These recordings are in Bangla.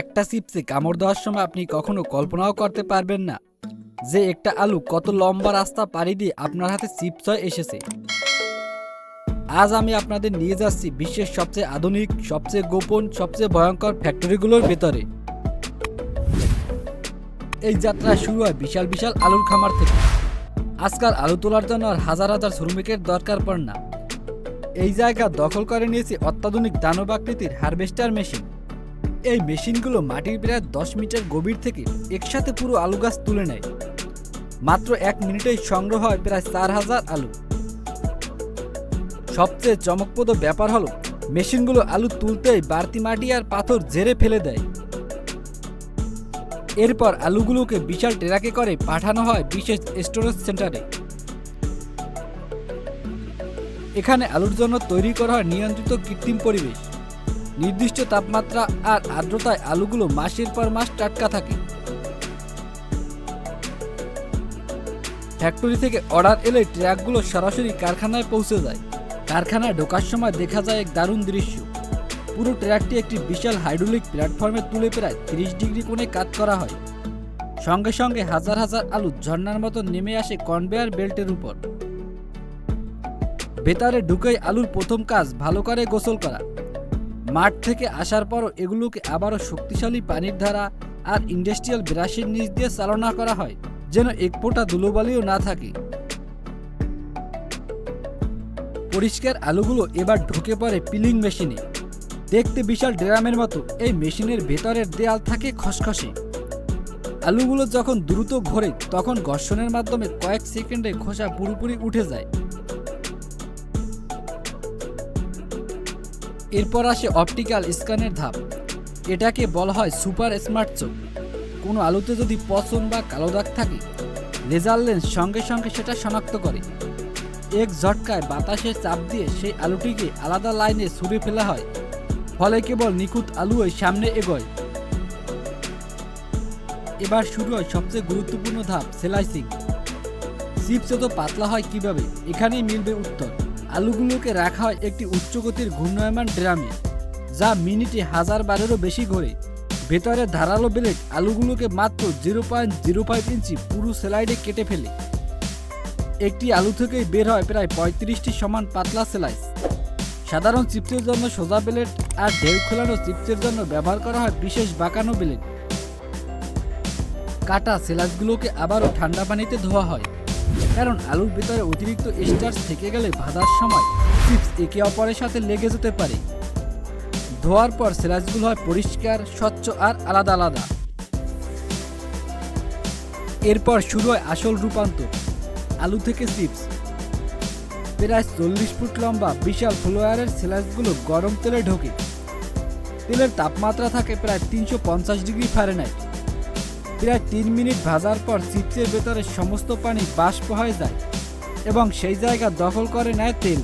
একটা চিপসে কামড় দেওয়ার সময় আপনি কখনো কল্পনাও করতে পারবেন না যে একটা আলু কত লম্বা রাস্তা পাড়ি দিয়ে আপনার হাতে চিপস হয়ে এসেছে। আজ আমি আপনাদের নিয়ে যাচ্ছি বিশ্বের সবচেয়ে আধুনিক, সবচেয়ে গোপন, সবচেয়ে ভয়ঙ্কর ফ্যাক্টরিগুলোর ভেতরে। এই যাত্রা শুরু হয় বিশাল বিশাল আলুর খামার থেকে। আজকাল আলু তোলার জন্য আর হাজার হাজার শ্রমিকের দরকার পড়ে না। এই জায়গা দখল করে নিয়েছে অত্যাধুনিক দানবাকৃতির হারভেস্টার মেশিন। এই মেশিনগুলো মাটির প্রায় 10 মিটার গভীর থেকে একসাথে পুরো আলু গাছ তুলে নেয়। মাত্র 1 মিনিটেই সংগ্রহ হয় প্রায় 4000 আলু। সবচেয়ে চমকপ্রদ ব্যাপার হলো মেশিনগুলো আলু তুলতেই বাড়তি মাটি আর পাথর ঝেড়ে ফেলে দেয়। এরপর আলুগুলোকে বিশাল ট্রাকে করে পাঠানো হয় বিশেষ স্টোরেজ সেন্টারে। এখানে আলুর জন্য তৈরি করা হয় নিয়ন্ত্রিত কৃত্রিম পরিবেশ। নির্দিষ্ট তাপমাত্রা আর আর্দ্রতায় আলুগুলো মাসের পর মাস টাটকা থাকে। ফ্যাক্টরি থেকে অর্ডার এলে ট্রাকগুলো সরাসরি কারখানায় পৌঁছে যায়। কারখানায় ঢোকার সময় দেখা যায় এক দারুণ দৃশ্য। পুরো ট্রাকটি একটি বিশাল হাইড্রোলিক প্ল্যাটফর্মে তুলে প্রায় 30 ডিগ্রি কোণে কাট করা হয়। সঙ্গে সঙ্গে হাজার হাজার আলু ঝর্ণার মতো নেমে আসে কনভেয়ার বেল্টের উপর। ভেতরে ঢুকেই আলুর প্রথম কাজ ভালো করে গোসল করা। মাঠ থেকে আসার পরও এগুলোকে আবারও শক্তিশালী পানির ধারা আর ইন্ডাস্ট্রিয়াল ব্রাশের নিচ দিয়ে চালনা করা হয়, যেন এক ফোঁটা ধুলোবালিও না থাকে। পরিষ্কার আলুগুলো এবার ঢুকে পড়ে পিলিং মেশিনে। দেখতে বিশাল ড্রামের মতো এই মেশিনের ভেতরের দেয়াল থাকে খসখসে। আলুগুলো যখন দ্রুত ঘোরে তখন ঘর্ষণের মাধ্যমে কয়েক সেকেন্ডে খোসা পুরোপুরি উঠে যায়। এরপর আসে অপটিক্যাল স্ক্যানের ধাপ। এটাকে বলা হয় সুপার স্মার্ট চোখ। কোনো আলুতে যদি পচন বা কালো দাগ থাকে, লেজার লেন্স সঙ্গে সঙ্গে সেটা শনাক্ত করে। এক ঝটকায় বাতাসের চাপ দিয়ে সেই আলুটিকে আলাদা লাইনে ছুঁড়ে ফেলা হয়, ফলে কেবল নিখুঁত আলুই সামনে এগোয়। এবার শুরু হয় সবচেয়ে গুরুত্বপূর্ণ ধাপ, স্লাইসিং। চিপস এত পাতলা হয় কিভাবে, এখানেই মিলবে উত্তর। আলুগুলোকে রাখা হয় একটি উচ্চগতির ঘূর্ণায়মান ড্রামে, যা মিনিটে 1000 বারেরও বেশি ঘোরে। ভেতরে ধারালো ব্লেড আলুগুলোকে মাত্র 0.05 ইঞ্চি পুরো স্লাইডে কেটে ফেলে। একটি আলু থেকেই বের হয় প্রায় 35টি সমান পাতলা স্লাইস। সাধারণ চিপসের জন্য সোজা ব্লেড আর ঢেউ খেলানো চিপসের জন্য ব্যবহার করা হয় বিশেষ বাঁকানো ব্লেড। কাটা স্লাইসগুলোকে আবারও ঠান্ডা পানিতে ধোয়া হয়, কারণ আলুর ভিতরে অতিরিক্ত স্টার্চ থেকে গেলে ভাজার সময় চিপস একে অপরের সাথে লেগে যেতে পারে। ধোয়ার পর স্লাইসগুলো হয় পরিষ্কার, স্বচ্ছ আর আলাদা আলাদা। এরপর শুরু হয় আসল রূপান্তর, আলু থেকে চিপস। প্রায় 40 ফুট লম্বা বিশাল ফ্লোয়ারের স্লাইসগুলো গরম তেলে ঢোকে। তেলের তাপমাত্রা থাকে প্রায় 350 ডিগ্রি ফারেনহাইট। প্রায় 3 মিনিট ভাজার পর চিপসের ভেতরে সমস্ত পানি বাষ্প হয়ে যায় এবং সেই জায়গা দখল করে নেয় তেল।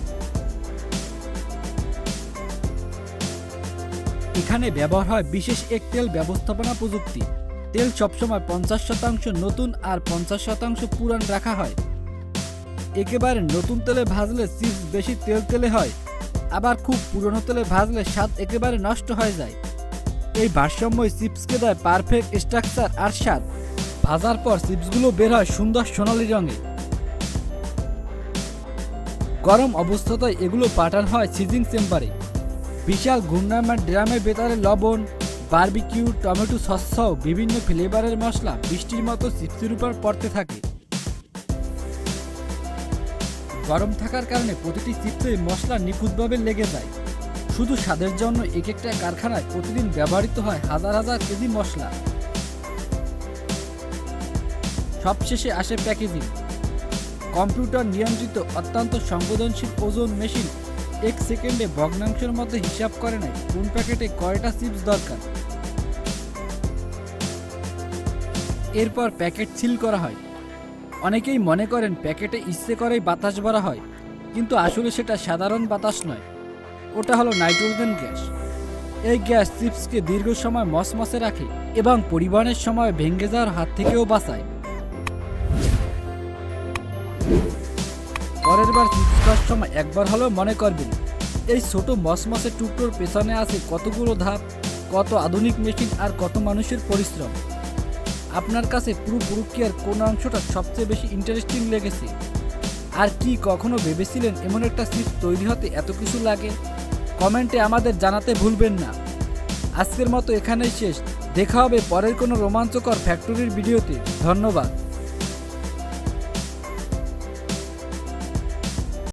এখানে ব্যবহার হয় বিশেষ এক তেল ব্যবস্থাপনা প্রযুক্তি। তেল সবসময় 50% নতুন আর 50% পুরান রাখা হয়। একেবারে নতুন তেলে ভাজলে চিপস বেশি তেল তেলে হয়, আবার খুব পুরনো তেলে ভাজলে স্বাদ একেবারে নষ্ট হয়ে যায়। এই ভারসাম্যই চিপসকে দেয় পারফেক্ট স্ট্রাকচার আর স্বাদ। ভাজার পর চিপসগুলো বের হয় সুন্দর সোনালী রঙে। গরম অবস্থাতেই এগুলো পাঠানো হয় সিজিং চেম্বারে। বিশাল ঘূর্ণায়মান ড্রামের ভেতরে লবণ, বারবিকিউ, টমেটো সস সহ বিভিন্ন ফ্লেভারের মশলা বৃষ্টির মতো চিপসের উপর পড়তে থাকে। গরম থাকার কারণে প্রতিটি চিপসে মশলা নিখুঁতভাবে লেগে যায়। শুধু স্বাদের জন্য এক একটা কারখানায় প্রতিদিন ব্যবহৃত হয় হাজার হাজার কেজি মশলা। সবশেষে আসে প্যাকেজিং। কম্পিউটার নিয়ন্ত্রিত অত্যন্ত সংবেদনশীল ওজন মেশিন 1 সেকেন্ডে ভগ্নাংশের মধ্যে হিসাব করে নেয় কোন প্যাকেটে কয়টা চিপস দরকার। এরপর প্যাকেট সিল করা হয়। অনেকেই মনে করেন প্যাকেটে ইচ্ছে করেই বাতাস ভরা হয়, কিন্তু আসলে সেটা সাধারণ বাতাস নয়, ওটা হলো নাইট্রোজেন গ্যাস। এই গ্যাস চিপসকে দীর্ঘ সময় মচমচে রাখে এবং পরিবহনের সময় ভেঙে যাওয়ার হাত থেকেও বাঁচায়। পরের বার চিপস খাওয়ার সময় একবার হলেও মনে করবেন এই ছোট মচমচে টুকরোর পেছনে আছে কতগুলো ধাপ। কত আধুনিক মেশিন আর কত মানুষের পরিশ্রম। আপনার কাছে পুরো প্রক্রিয়ার কোন অংশটা সবচেয়ে বেশি ইন্টারেস্টিং লেগেছে? আর কি কখনো ভেবেছিলেন এমন একটা চিপস তৈরি হতে এত কিছু লাগে? কমেন্টে আমাদের জানাতে ভুলবেন না। আজকের মতো এখানেই শেষ। দেখা হবে পরের কোনো রোমাঞ্চকর ফ্যাক্টরির ভিডিওতে। ধন্যবাদ।